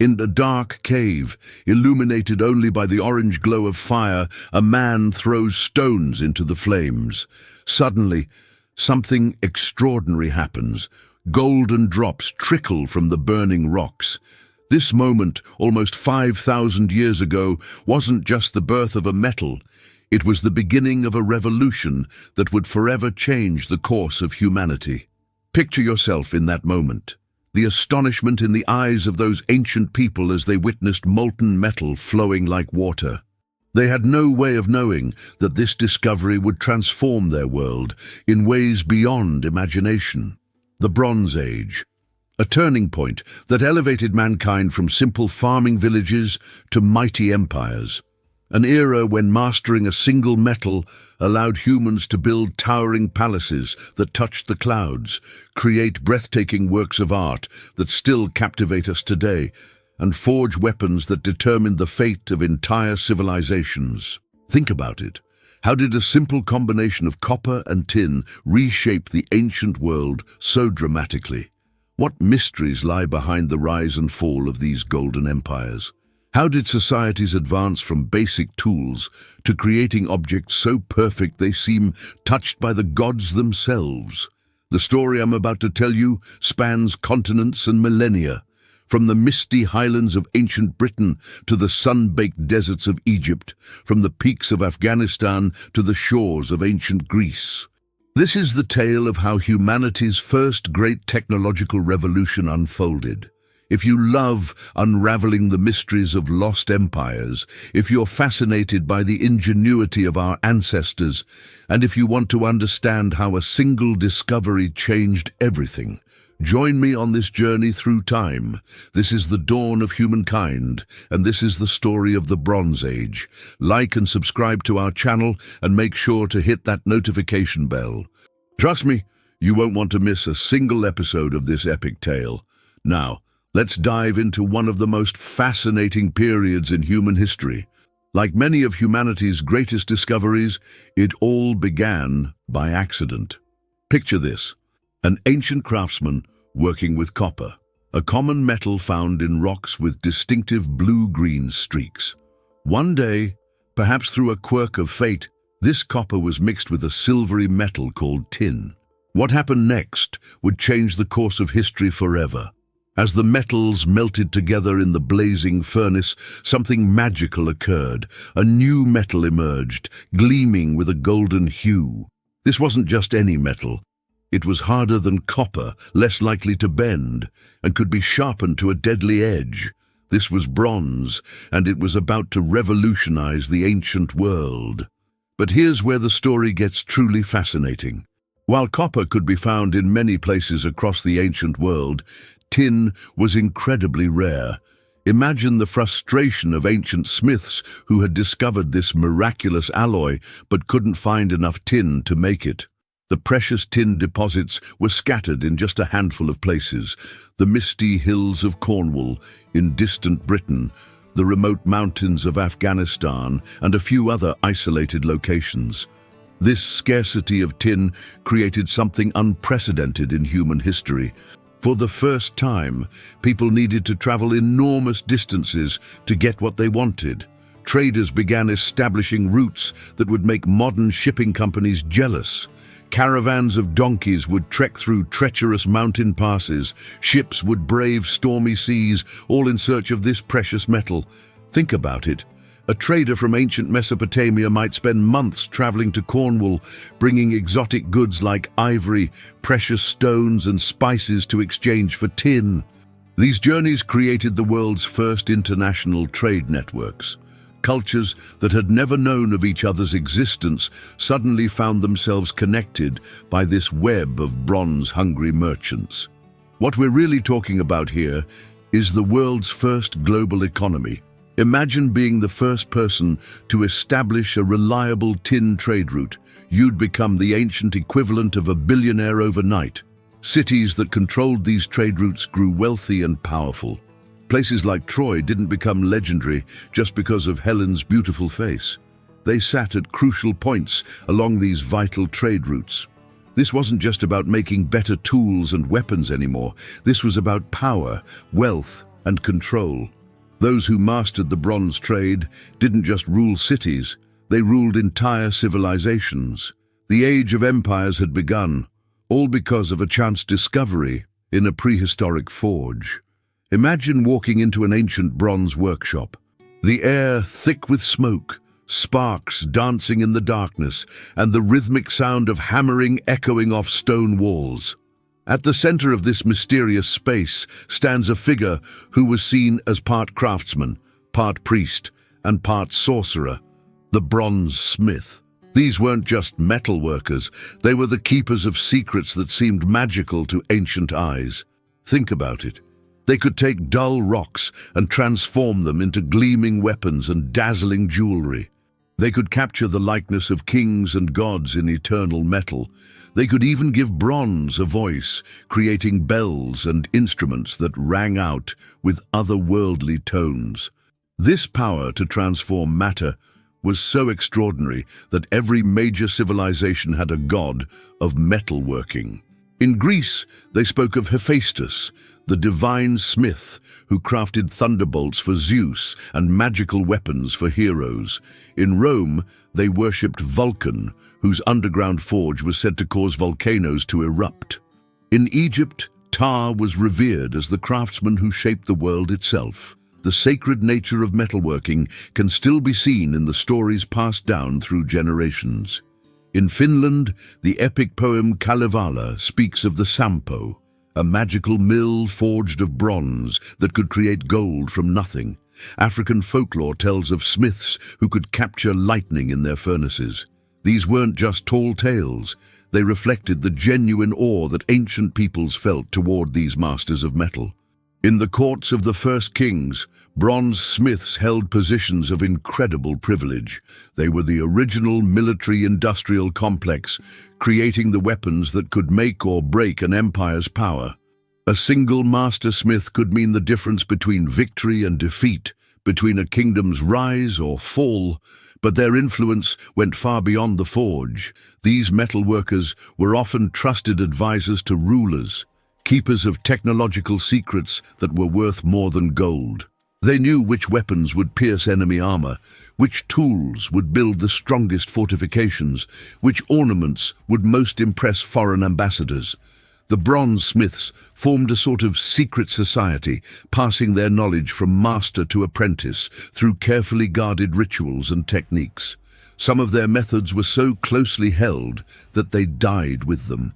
In a dark cave, illuminated only by the orange glow of fire, a man throws stones into the flames. Suddenly, something extraordinary happens. Golden drops trickle from the burning rocks. This moment, almost 5,000 years ago, wasn't just the birth of a metal. It was the beginning of a revolution that would forever change the course of humanity. Picture yourself in that moment. The astonishment in the eyes of those ancient people as they witnessed molten metal flowing like water. They had no way of knowing that this discovery would transform their world in ways beyond imagination. The Bronze Age, a turning point that elevated mankind from simple farming villages to mighty empires. An era when mastering a single metal allowed humans to build towering palaces that touched the clouds, create breathtaking works of art that still captivate us today, and forge weapons that determine the fate of entire civilizations. Think about it. How did a simple combination of copper and tin reshape the ancient world so dramatically? What mysteries lie behind the rise and fall of these golden empires? How did societies advance from basic tools to creating objects so perfect they seem touched by the gods themselves? The story I'm about to tell you spans continents and millennia, from the misty highlands of ancient Britain to the sun-baked deserts of Egypt, from the peaks of Afghanistan to the shores of ancient Greece. This is the tale of how humanity's first great technological revolution unfolded. If you love unraveling the mysteries of lost empires, if you're fascinated by the ingenuity of our ancestors, and if you want to understand how a single discovery changed everything, join me on this journey through time. This is the dawn of humankind, and this is the story of the Bronze Age. Like and subscribe to our channel, and make sure to hit that notification bell. Trust me, you won't want to miss a single episode of this epic tale. Now, let's dive into one of the most fascinating periods in human history. Like many of humanity's greatest discoveries, it all began by accident. Picture this: an ancient craftsman working with copper, a common metal found in rocks with distinctive blue-green streaks. One day, perhaps through a quirk of fate, this copper was mixed with a silvery metal called tin. What happened next would change the course of history forever. As the metals melted together in the blazing furnace, something magical occurred. A new metal emerged, gleaming with a golden hue. This wasn't just any metal. It was harder than copper, less likely to bend, and could be sharpened to a deadly edge. This was bronze, and it was about to revolutionize the ancient world. But here's where the story gets truly fascinating. While copper could be found in many places across the ancient world, tin was incredibly rare. Imagine the frustration of ancient smiths who had discovered this miraculous alloy but couldn't find enough tin to make it. The precious tin deposits were scattered in just a handful of places: the misty hills of Cornwall in distant Britain, the remote mountains of Afghanistan, and a few other isolated locations. This scarcity of tin created something unprecedented in human history. For the first time, people needed to travel enormous distances to get what they wanted. Traders began establishing routes that would make modern shipping companies jealous. Caravans of donkeys would trek through treacherous mountain passes. Ships would brave stormy seas, all in search of this precious metal. Think about it. A trader from ancient Mesopotamia might spend months traveling to Cornwall, bringing exotic goods like ivory, precious stones, and spices to exchange for tin. These journeys created the world's first international trade networks. Cultures that had never known of each other's existence suddenly found themselves connected by this web of bronze-hungry merchants. What we're really talking about here is the world's first global economy. Imagine being the first person to establish a reliable tin trade route. You'd become the ancient equivalent of a billionaire overnight. Cities that controlled these trade routes grew wealthy and powerful. Places like Troy didn't become legendary just because of Helen's beautiful face. They sat at crucial points along these vital trade routes. This wasn't just about making better tools and weapons anymore. This was about power, wealth, and control. Those who mastered the bronze trade didn't just rule cities, they ruled entire civilizations. The age of empires had begun, all because of a chance discovery in a prehistoric forge. Imagine walking into an ancient bronze workshop. The air thick with smoke, sparks dancing in the darkness, and the rhythmic sound of hammering echoing off stone walls. At the center of this mysterious space stands a figure who was seen as part craftsman, part priest, and part sorcerer, the bronze smith. These weren't just metal workers, they were the keepers of secrets that seemed magical to ancient eyes. Think about it. They could take dull rocks and transform them into gleaming weapons and dazzling jewelry. They could capture the likeness of kings and gods in eternal metal. They could even give bronze a voice, creating bells and instruments that rang out with otherworldly tones. This power to transform matter was so extraordinary that every major civilization had a god of metalworking. In Greece, they spoke of Hephaestus, the divine smith who crafted thunderbolts for Zeus and magical weapons for heroes. In Rome, they worshipped Vulcan, whose underground forge was said to cause volcanoes to erupt. In Egypt, Ptah was revered as the craftsman who shaped the world itself. The sacred nature of metalworking can still be seen in the stories passed down through generations. In Finland, the epic poem Kalevala speaks of the Sampo, a magical mill forged of bronze that could create gold from nothing. African folklore tells of smiths who could capture lightning in their furnaces. These weren't just tall tales, they reflected the genuine awe that ancient peoples felt toward these masters of metal. In the courts of the first kings, bronze smiths held positions of incredible privilege. They were the original military-industrial complex, creating the weapons that could make or break an empire's power. A single master smith could mean the difference between victory and defeat, between a kingdom's rise or fall, but their influence went far beyond the forge. These metalworkers were often trusted advisors to rulers, keepers of technological secrets that were worth more than gold. They knew which weapons would pierce enemy armor, which tools would build the strongest fortifications, which ornaments would most impress foreign ambassadors. The bronze smiths formed a sort of secret society, passing their knowledge from master to apprentice through carefully guarded rituals and techniques. Some of their methods were so closely held that they died with them.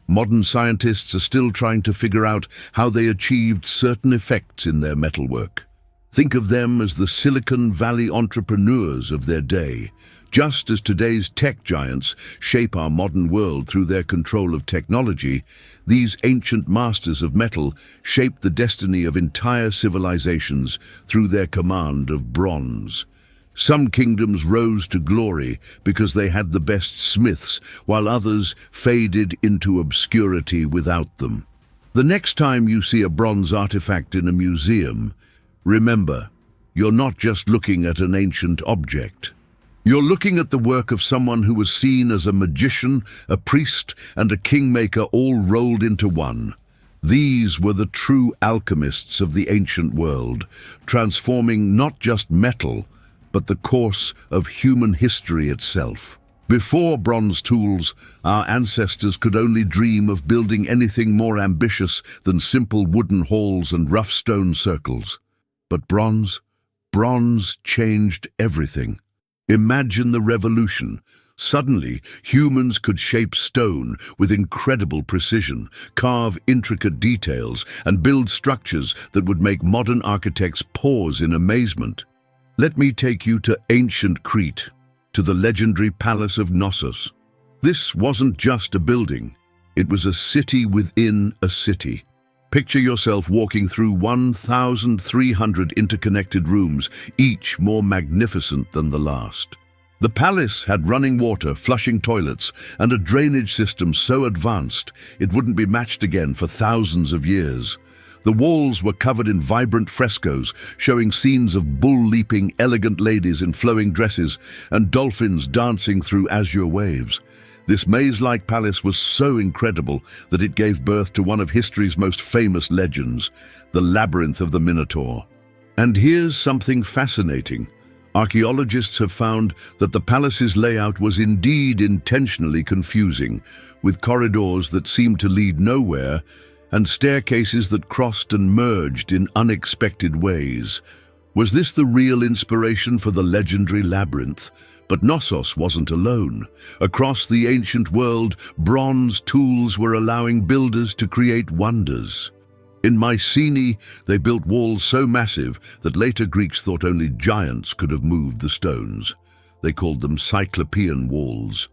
Modern scientists are still trying to figure out how they achieved certain effects in their metalwork. Think of them as the Silicon Valley entrepreneurs of their day. Just as today's tech giants shape our modern world through their control of technology, these ancient masters of metal shaped the destiny of entire civilizations through their command of bronze. Some kingdoms rose to glory because they had the best smiths, while others faded into obscurity without them. The next time you see a bronze artifact in a museum, remember, you're not just looking at an ancient object. You're looking at the work of someone who was seen as a magician, a priest, and a kingmaker all rolled into one. These were the true alchemists of the ancient world, transforming not just metal, but the course of human history itself. Before bronze tools, our ancestors could only dream of building anything more ambitious than simple wooden halls and rough stone circles. But bronze changed everything. Imagine the revolution. Suddenly, humans could shape stone with incredible precision, carve intricate details, and build structures that would make modern architects pause in amazement. Let me take you to ancient Crete, to the legendary palace of Knossos. This wasn't just a building, it was a city within a city. Picture yourself walking through 1,300 interconnected rooms, each more magnificent than the last. The palace had running water, flushing toilets, and a drainage system so advanced it wouldn't be matched again for thousands of years. The walls were covered in vibrant frescoes, showing scenes of bull-leaping elegant ladies in flowing dresses and dolphins dancing through azure waves. This maze-like palace was so incredible that it gave birth to one of history's most famous legends, the Labyrinth of the Minotaur. And here's something fascinating. Archaeologists have found that the palace's layout was indeed intentionally confusing, with corridors that seemed to lead nowhere and staircases that crossed and merged in unexpected ways. Was this the real inspiration for the legendary labyrinth? But Knossos wasn't alone. Across the ancient world, bronze tools were allowing builders to create wonders. In Mycenae, they built walls so massive that later Greeks thought only giants could have moved the stones. They called them Cyclopean walls.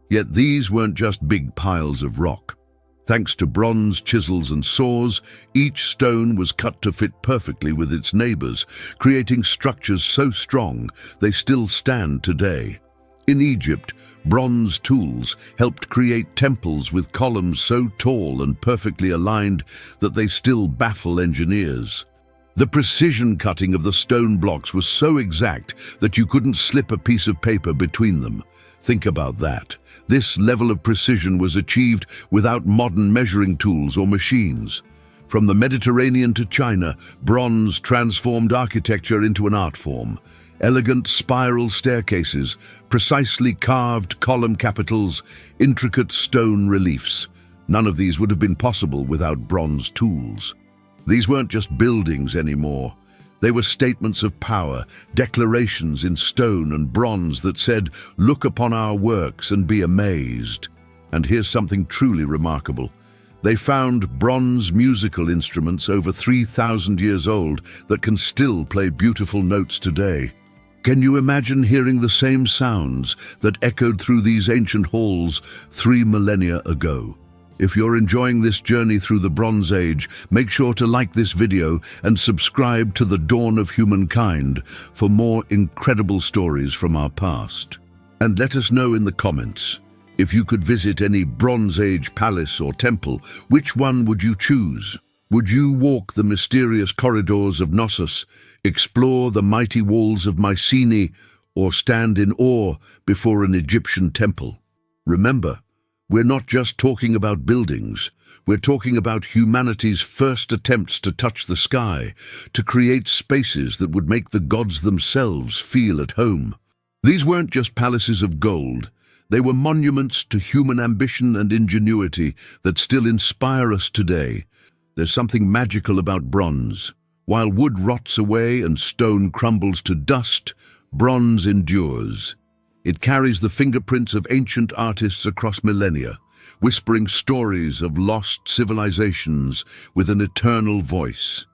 Yet these weren't just big piles of rock. Thanks to bronze chisels and saws, each stone was cut to fit perfectly with its neighbors, creating structures so strong they still stand today. In Egypt, bronze tools helped create temples with columns so tall and perfectly aligned that they still baffle engineers. The precision cutting of the stone blocks was so exact that you couldn't slip a piece of paper between them. Think about that. This level of precision was achieved without modern measuring tools or machines. From the Mediterranean to China, bronze transformed architecture into an art form. Elegant spiral staircases, precisely carved column capitals, intricate stone reliefs. None of these would have been possible without bronze tools. These weren't just buildings anymore. They were statements of power, declarations in stone and bronze that said, "Look upon our works and be amazed." And here's something truly remarkable. They found bronze musical instruments over 3,000 years old that can still play beautiful notes today. Can you imagine hearing the same sounds that echoed through these ancient halls 3 millennia ago? If you're enjoying this journey through the Bronze Age, make sure to like this video and subscribe to The Dawn of Humankind for more incredible stories from our past. And let us know in the comments, if you could visit any Bronze Age palace or temple, which one would you choose? Would you walk the mysterious corridors of Knossos, explore the mighty walls of Mycenae, or stand in awe before an Egyptian temple? Remember, we're not just talking about buildings. We're talking about humanity's first attempts to touch the sky, to create spaces that would make the gods themselves feel at home. These weren't just palaces of gold. They were monuments to human ambition and ingenuity that still inspire us today. There's something magical about bronze. While wood rots away and stone crumbles to dust, bronze endures. It carries the fingerprints of ancient artists across millennia, whispering stories of lost civilizations with an eternal voice.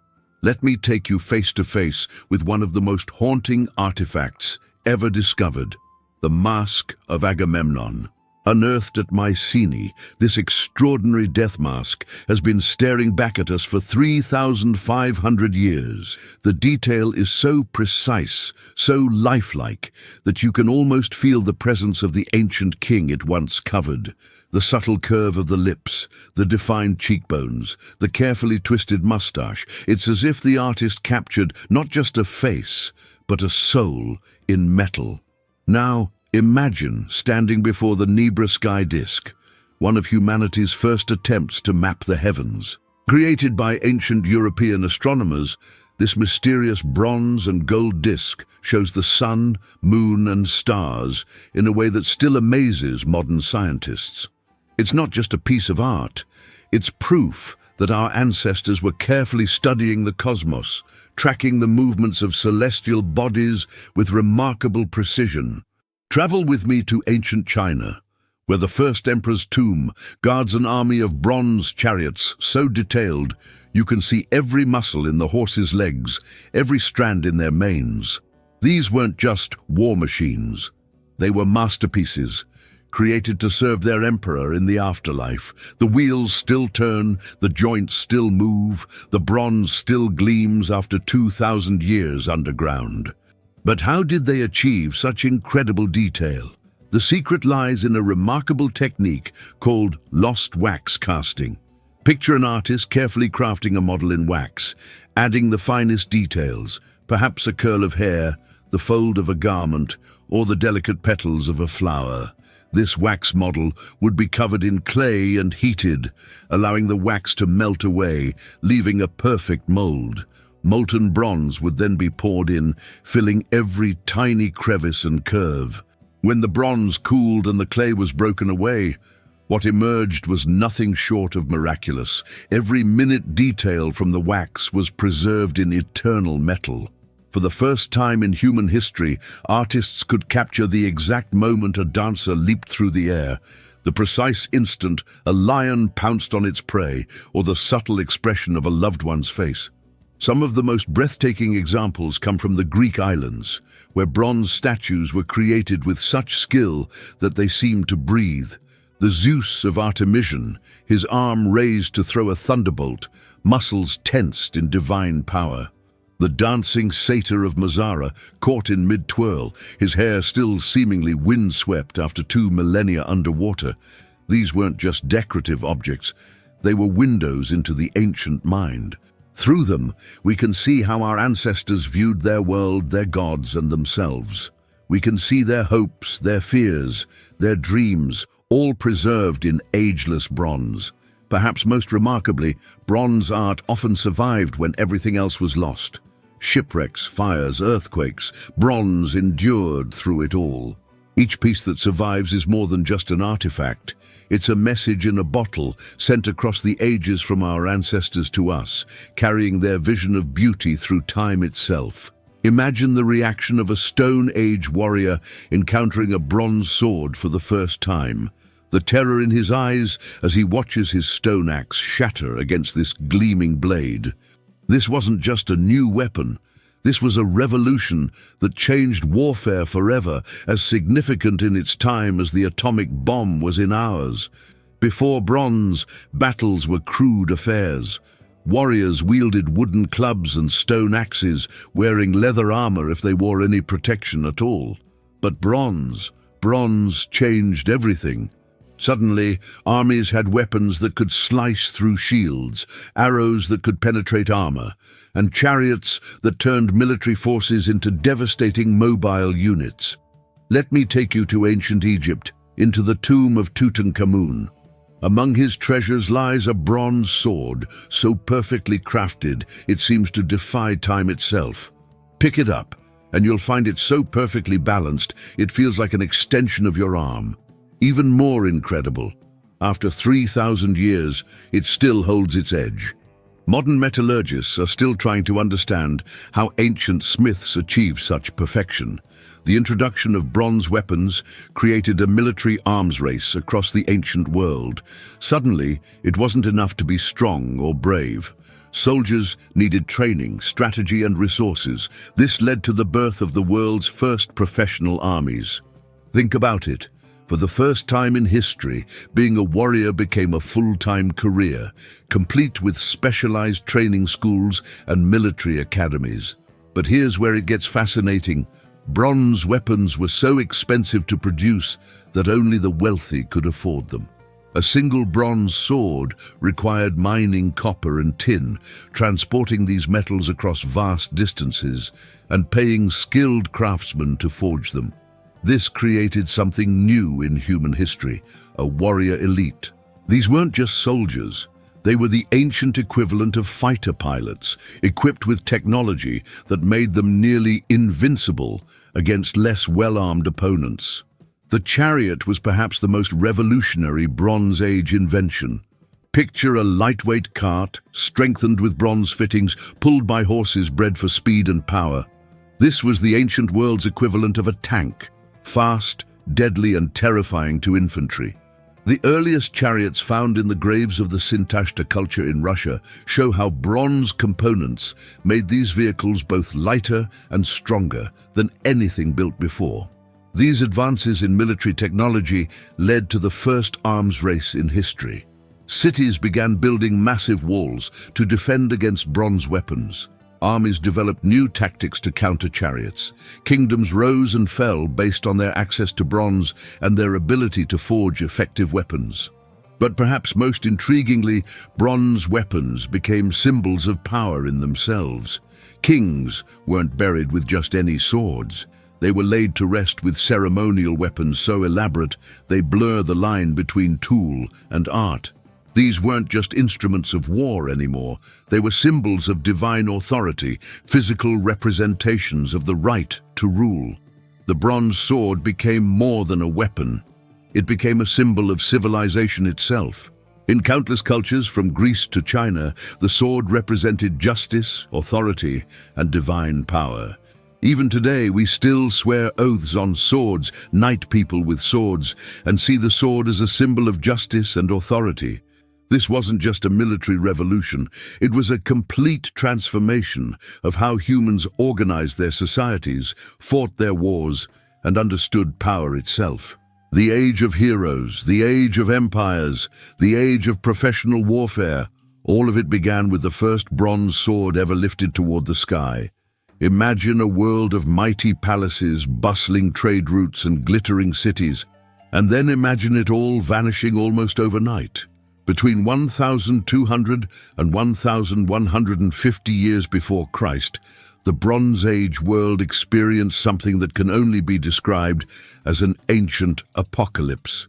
Let me take you face to face with one of the most haunting artifacts ever discovered, the Mask of Agamemnon. Unearthed at Mycenae, this extraordinary death mask has been staring back at us for 3,500 years. The detail is so precise, so lifelike, that you can almost feel the presence of the ancient king it once covered. The subtle curve of the lips, the defined cheekbones, the carefully twisted mustache. It's as if the artist captured not just a face, but a soul in metal. Now, imagine standing before the Nebra Sky Disk, one of humanity's first attempts to map the heavens. Created by ancient European astronomers, this mysterious bronze and gold disk shows the sun, moon, and stars in a way that still amazes modern scientists. It's not just a piece of art, it's proof that our ancestors were carefully studying the cosmos, tracking the movements of celestial bodies with remarkable precision. Travel with me to ancient China, where the first emperor's tomb guards an army of bronze chariots so detailed you can see every muscle in the horses' legs, every strand in their manes. These weren't just war machines. They were masterpieces, created to serve their emperor in the afterlife. The wheels still turn, the joints still move, the bronze still gleams after 2,000 years underground. But how did they achieve such incredible detail? The secret lies in a remarkable technique called lost wax casting. Picture an artist carefully crafting a model in wax, adding the finest details, perhaps a curl of hair, the fold of a garment, or the delicate petals of a flower. This wax model would be covered in clay and heated, allowing the wax to melt away, leaving a perfect mold. Molten bronze would then be poured in, filling every tiny crevice and curve. When the bronze cooled and the clay was broken away, what emerged was nothing short of miraculous. Every minute detail from the wax was preserved in eternal metal. For the first time in human history, artists could capture the exact moment a dancer leaped through the air, the precise instant a lion pounced on its prey, or the subtle expression of a loved one's face. Some of the most breathtaking examples come from the Greek islands, where bronze statues were created with such skill that they seemed to breathe. The Zeus of Artemision, his arm raised to throw a thunderbolt, muscles tensed in divine power. The dancing satyr of Mazara, caught in mid-twirl, his hair still seemingly windswept after 2 millennia underwater. These weren't just decorative objects, they were windows into the ancient mind. Through them, we can see how our ancestors viewed their world, their gods, and themselves. We can see their hopes, their fears, their dreams, all preserved in ageless bronze. Perhaps most remarkably, bronze art often survived when everything else was lost. Shipwrecks, fires, earthquakes, bronze endured through it all. Each piece that survives is more than just an artifact. It's a message in a bottle, sent across the ages from our ancestors to us, carrying their vision of beauty through time itself. Imagine the reaction of a Stone Age warrior encountering a bronze sword for the first time. The terror in his eyes as he watches his stone axe shatter against this gleaming blade. This wasn't just a new weapon. This was a revolution that changed warfare forever, as significant in its time as the atomic bomb was in ours. Before bronze, battles were crude affairs. Warriors wielded wooden clubs and stone axes, wearing leather armor if they wore any protection at all. But bronze changed everything. Suddenly, armies had weapons that could slice through shields, arrows that could penetrate armor, and chariots that turned military forces into devastating mobile units. Let me take you to ancient Egypt, into the tomb of Tutankhamun. Among his treasures lies a bronze sword, so perfectly crafted it seems to defy time itself. Pick it up, and you'll find it so perfectly balanced it feels like an extension of your arm. Even more incredible, after 3,000 years, it still holds its edge. Modern metallurgists are still trying to understand how ancient smiths achieved such perfection. The introduction of bronze weapons created a military arms race across the ancient world. Suddenly, it wasn't enough to be strong or brave. Soldiers needed training, strategy, and resources. This led to the birth of the world's first professional armies. Think about it. For the first time in history, being a warrior became a full-time career, complete with specialized training schools and military academies. But here's where it gets fascinating. Bronze weapons were so expensive to produce that only the wealthy could afford them. A single bronze sword required mining copper and tin, transporting these metals across vast distances, and paying skilled craftsmen to forge them. This created something new in human history, a warrior elite. These weren't just soldiers. They were the ancient equivalent of fighter pilots, equipped with technology that made them nearly invincible against less well-armed opponents. The chariot was perhaps the most revolutionary Bronze Age invention. Picture a lightweight cart, strengthened with bronze fittings, pulled by horses bred for speed and power. This was the ancient world's equivalent of a tank. Fast, deadly, and terrifying to infantry. The earliest chariots found in the graves of the Sintashta culture in Russia show how bronze components made these vehicles both lighter and stronger than anything built before. These advances in military technology led to the first arms race in history. Cities began building massive walls to defend against bronze weapons. Armies developed new tactics to counter chariots. Kingdoms rose and fell based on their access to bronze and their ability to forge effective weapons. But perhaps most intriguingly, bronze weapons became symbols of power in themselves. Kings weren't buried with just any swords. They were laid to rest with ceremonial weapons so elaborate they blur the line between tool and art. These weren't just instruments of war anymore. They were symbols of divine authority, physical representations of the right to rule. The bronze sword became more than a weapon. It became a symbol of civilization itself. In countless cultures, from Greece to China, the sword represented justice, authority, and divine power. Even today, we still swear oaths on swords, knight people with swords, and see the sword as a symbol of justice and authority. This wasn't just a military revolution, it was a complete transformation of how humans organized their societies, fought their wars, and understood power itself. The age of heroes, the age of empires, the age of professional warfare, all of it began with the first bronze sword ever lifted toward the sky. Imagine a world of mighty palaces, bustling trade routes, and glittering cities, and then imagine it all vanishing almost overnight. Between 1,200 and 1,150 years before Christ, the Bronze Age world experienced something that can only be described as an ancient apocalypse.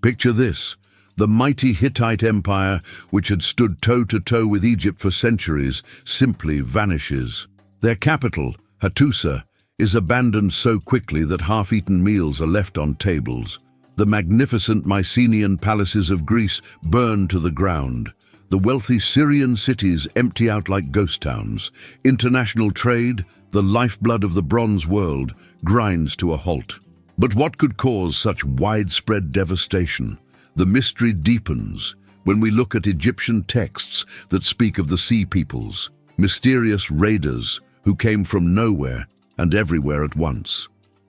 Picture this: the mighty Hittite Empire, which had stood toe-to-toe with Egypt for centuries, simply vanishes. Their capital, Hattusa, is abandoned so quickly that half-eaten meals are left on tables. The magnificent Mycenaean palaces of Greece burn to the ground. The wealthy Syrian cities empty out like ghost towns. International trade, the lifeblood of the Bronze world, grinds to a halt. But what could cause such widespread devastation? The mystery deepens when we look at Egyptian texts that speak of the Sea Peoples, mysterious raiders who came from nowhere and everywhere at once.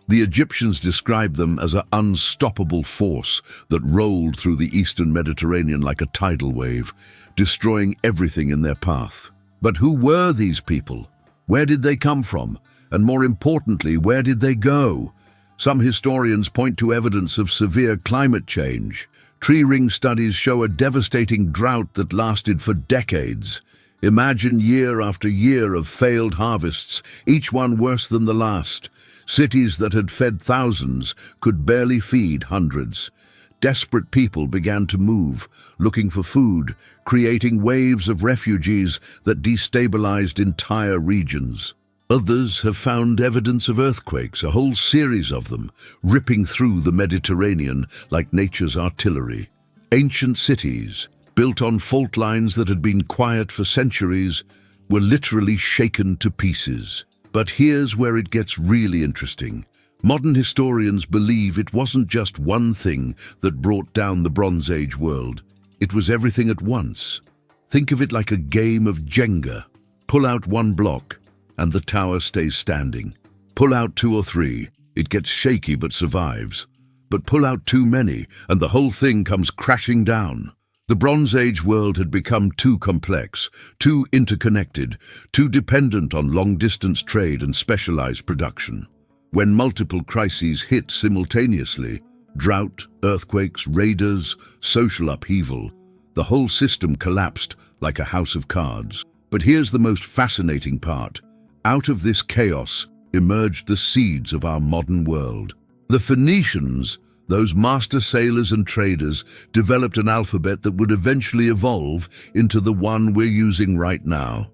The Egyptians described them as an unstoppable force that rolled through the eastern Mediterranean like a tidal wave, destroying everything in their path. But who were these people? Where did they come from? And more importantly, where did they go? Some historians point to evidence of severe climate change. Tree ring studies show a devastating drought that lasted for decades. Imagine year after year of failed harvests, each one worse than the last. Cities that had fed thousands could barely feed hundreds. Desperate people began to move, looking for food, creating waves of refugees that destabilized entire regions. Others have found evidence of earthquakes, a whole series of them, ripping through the Mediterranean like nature's artillery. Ancient cities, built on fault lines that had been quiet for centuries, were literally shaken to pieces. But here's where it gets really interesting. Modern historians believe it wasn't just one thing that brought down the Bronze Age world. It was everything at once. Think of it like a game of Jenga. Pull out one block, and the tower stays standing. Pull out two or three, it gets shaky but survives. But pull out too many, and the whole thing comes crashing down. The Bronze Age world had become too complex, too interconnected, too dependent on long-distance trade and specialized production. When multiple crises hit simultaneously, drought, earthquakes, raiders, social upheaval, the whole system collapsed like a house of cards. But here's the most fascinating part. Out of this chaos emerged the seeds of our modern world. The Phoenicians, those master sailors and traders, developed an alphabet that would eventually evolve into the one we're using right now.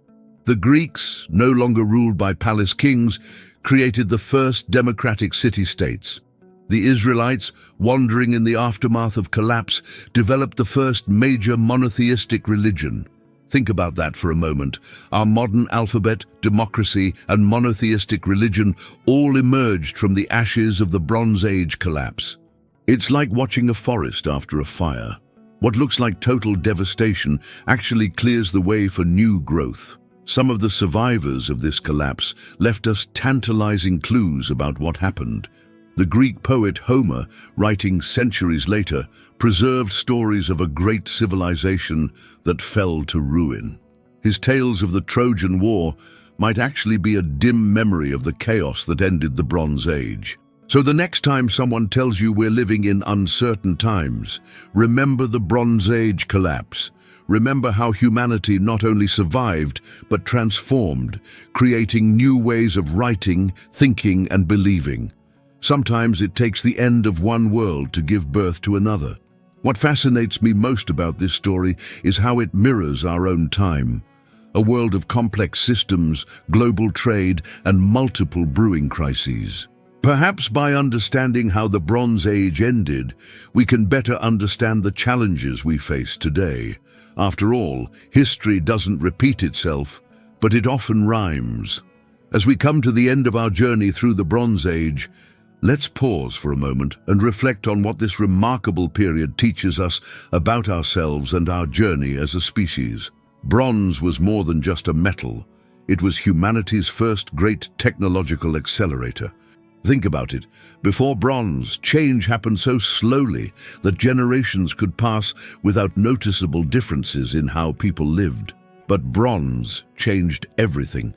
The Greeks, no longer ruled by palace kings, created the first democratic city-states. The Israelites, wandering in the aftermath of collapse, developed the first major monotheistic religion. Think about that for a moment. Our modern alphabet, democracy, and monotheistic religion all emerged from the ashes of the Bronze Age collapse. It's like watching a forest after a fire. What looks like total devastation actually clears the way for new growth. Some of the survivors of this collapse left us tantalizing clues about what happened. The Greek poet Homer, writing centuries later, preserved stories of a great civilization that fell to ruin. His tales of the Trojan War might actually be a dim memory of the chaos that ended the Bronze Age. So the next time someone tells you we're living in uncertain times, remember the Bronze Age collapse. Remember how humanity not only survived, but transformed, creating new ways of writing, thinking, and believing. Sometimes it takes the end of one world to give birth to another. What fascinates me most about this story is how it mirrors our own time. A world of complex systems, global trade, and multiple brewing crises. Perhaps by understanding how the Bronze Age ended, we can better understand the challenges we face today. After all, history doesn't repeat itself, but it often rhymes. As we come to the end of our journey through the Bronze Age, let's pause for a moment and reflect on what this remarkable period teaches us about ourselves and our journey as a species. Bronze was more than just a metal. It was humanity's first great technological accelerator. Think about it. Before bronze, change happened so slowly that generations could pass without noticeable differences in how people lived. But bronze changed everything.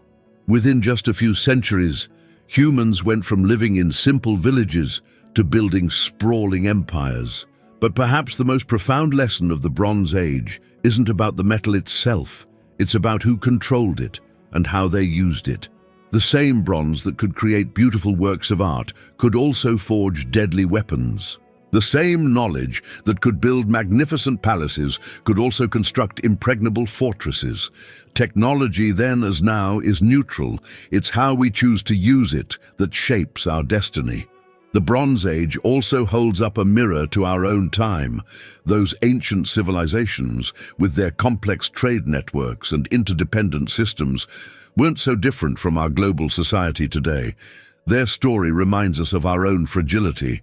Within just a few centuries, humans went from living in simple villages to building sprawling empires. But perhaps the most profound lesson of the Bronze Age isn't about the metal itself. It's about who controlled it and how they used it. The same bronze that could create beautiful works of art could also forge deadly weapons. The same knowledge that could build magnificent palaces could also construct impregnable fortresses. Technology then as now is neutral. It's how we choose to use it that shapes our destiny. The Bronze Age also holds up a mirror to our own time. Those ancient civilizations, with their complex trade networks and interdependent systems, weren't so different from our global society today. Their story reminds us of our own fragility.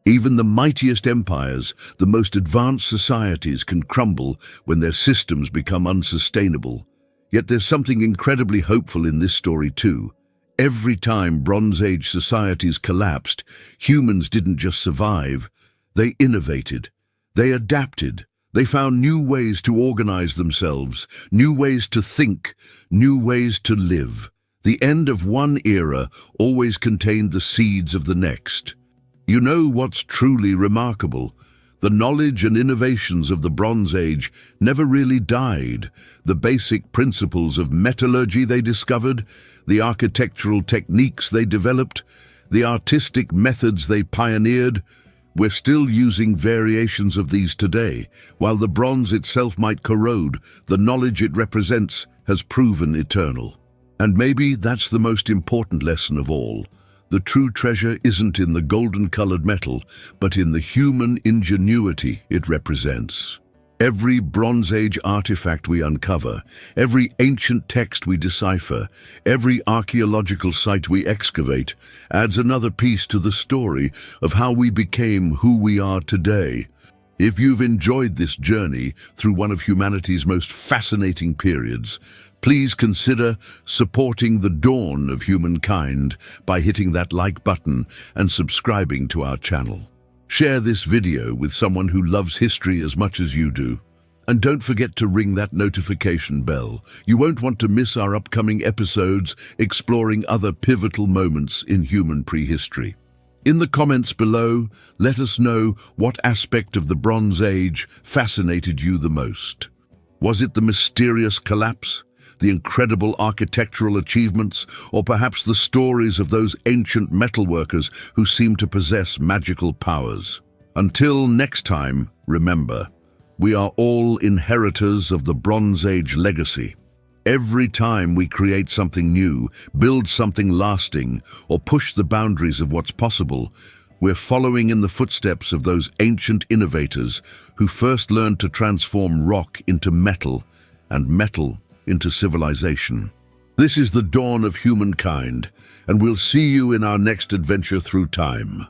Even the mightiest empires, the most advanced societies can crumble when their systems become unsustainable. Yet there's something incredibly hopeful in this story too. Every time Bronze Age societies collapsed, humans didn't just survive, they innovated, they adapted. They found new ways to organize themselves, new ways to think, new ways to live. The end of one era always contained the seeds of the next. You know what's truly remarkable? The knowledge and innovations of the Bronze Age never really died. The basic principles of metallurgy they discovered, the architectural techniques they developed, the artistic methods they pioneered, we're still using variations of these today. While the bronze itself might corrode, the knowledge it represents has proven eternal. And maybe that's the most important lesson of all. The true treasure isn't in the golden-colored metal, but in the human ingenuity it represents. Every Bronze Age artifact we uncover, every ancient text we decipher, every archaeological site we excavate, adds another piece to the story of how we became who we are today. If you've enjoyed this journey through one of humanity's most fascinating periods, please consider supporting the dawn of humankind by hitting that like button and subscribing to our channel. Share this video with someone who loves history as much as you do. And don't forget to ring that notification bell. You won't want to miss our upcoming episodes exploring other pivotal moments in human prehistory. In the comments below, let us know what aspect of the Bronze Age fascinated you the most. Was it the mysterious collapse, the incredible architectural achievements, or perhaps the stories of those ancient metalworkers who seemed to possess magical powers? Until next time, remember, we are all inheritors of the Bronze Age legacy. Every time we create something new, build something lasting, or push the boundaries of what's possible, we're following in the footsteps of those ancient innovators who first learned to transform rock into metal and metal into civilization. This is the dawn of humankind, and we'll see you in our next adventure through time.